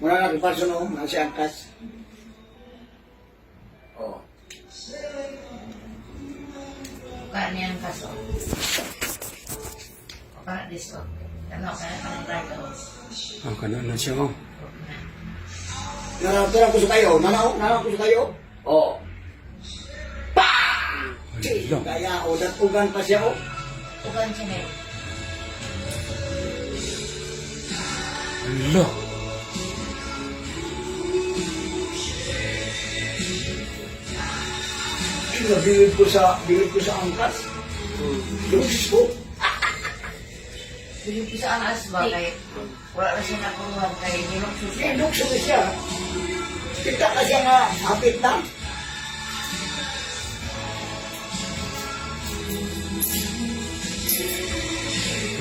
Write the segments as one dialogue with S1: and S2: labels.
S1: Muna na kiparso no, nasi angkas. Oh.
S2: Bukaan niya ang kaso. Para disko. Ano, kaya panigado.
S3: Ang kanan na siya, oh.
S1: Nanaw ko sa kayo, nanaw ko sa kayo. Oh.
S3: Hala.
S1: Kaya, o, datugan pa siya, oh.
S2: Bukaan siya na yun.
S3: Hala.
S1: Bilib ko sa angkas. Gusto.
S2: Bilib ko sa angas ba? Kaya wala na siya nakuruhan kaya nilokso siya.
S1: Lukso na siya. Kita ka siya nga, hapit na.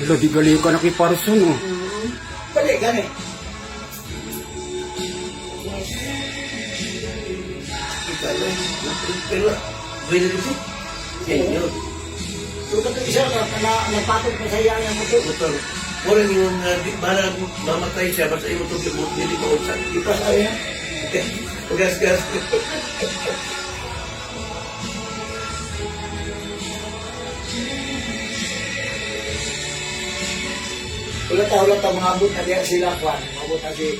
S3: Hala, di gali ka nakiparson, oh.
S1: Balik, gani.
S4: Pero, pwede rin siya. Yan.
S1: So, ito isa na nagpatog pa sa iya yung motor.
S4: Betul. Orang yung mana mamatay siya, basta imo itong libot, hindi pa utsan.
S1: Ipas tayo yan.
S4: Gas-gas.
S1: Wala ta mabot na diya sila kwan. Mabot na si...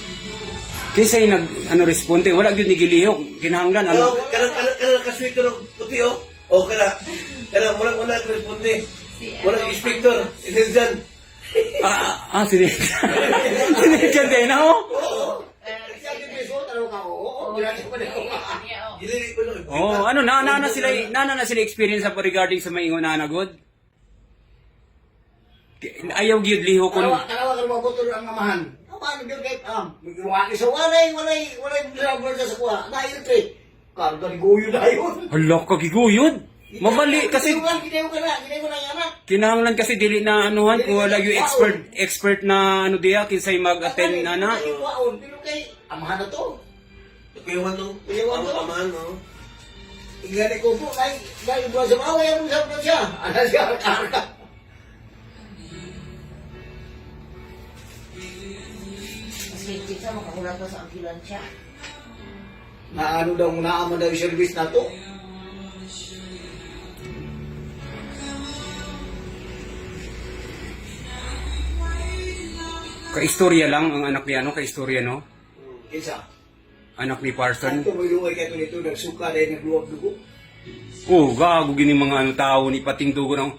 S3: Kisay nag, responde, wala yun ni Gilihok. Kinahanglan,
S4: Kalau
S3: ano?
S4: kana kaswito ng puti o. O kana mula responde. Wala inspektor, iniljan.
S3: Sinigyan din, oh.
S1: Siya yung peso, taro ka, oo. Ginagawa ko na ako.
S4: Gilili ko lang.
S3: Oh, ano, nana sila experience sa regarding sa maingon na nagod? Ayaw gyud liho kun
S1: Kalawa ka mabutol ang amahan. Amahan yung kahit Magawaki sa walay driver sa kuha. Dahil kay, karga ni Guyo na yun.
S3: hala ka giguyod. Mabali kasi
S1: Ginayo ka na yan na.
S3: kinahanglan kasi dili na anuhan kung wala yung expert na ano diya kinsay mag-attend na na.
S1: Pero kay, amahan na to.
S4: Kuyawan nung pamahan, no?
S1: Ingani ko po, dahil buwan sa mga, ayaw mo sa siya. Ano siya, karga.
S2: Kasi kita makakulat pa sa ambulansya.
S1: Na ano daw, naaman daw yung service na to.
S3: Kaistorya lang ang anak ni ano, kaistorya no.
S1: Kinsa.
S3: Anak ni Parson.
S1: Ito may luway kayo nito, nagsuka dahil nagluwag dugo.
S3: Oh, gago gini mga ano tao ni pating dugo nang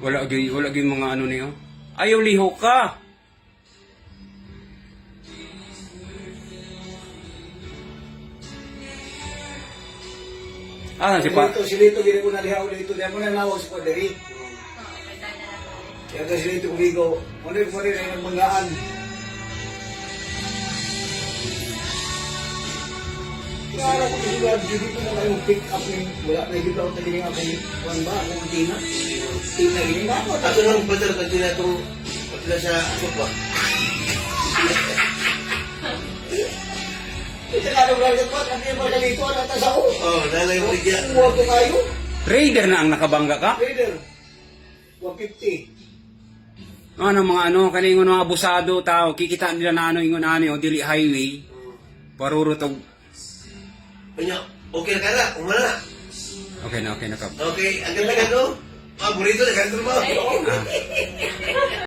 S3: wala gyud mga ano niyo. Ayaw liho ka. Si pa.
S1: Silito, gini ko na lihaw dito. Diyan mo na nawag sa kwaderi. Kaya ka silito kuligo. Muna na yung banggaan. Kaya ko sila, dito na kayong pick up ng wala na yung daw taging ako yung kuwan ba? Kung tina. Tina gini ba ako?
S4: Ato nang badar ka din itong patila sa sopa.
S1: Ito ka nung lalagyan ko, kasi yung magalito, ang tasa ko.
S4: Oh, lalay mo igya.
S1: Huwag ko kayo.
S3: Raider na ang nakabangga ka?
S1: Trader. 150.
S3: Ano mga ano kaningon mga abusado tao kikita nila na ano ingon ani o dili highway. Parurutog.
S4: Kanya, okay na ka na, umana.
S3: Okay na kap.
S4: Okay, ang ganda ka no? Paborito na ka mo.
S3: Ah.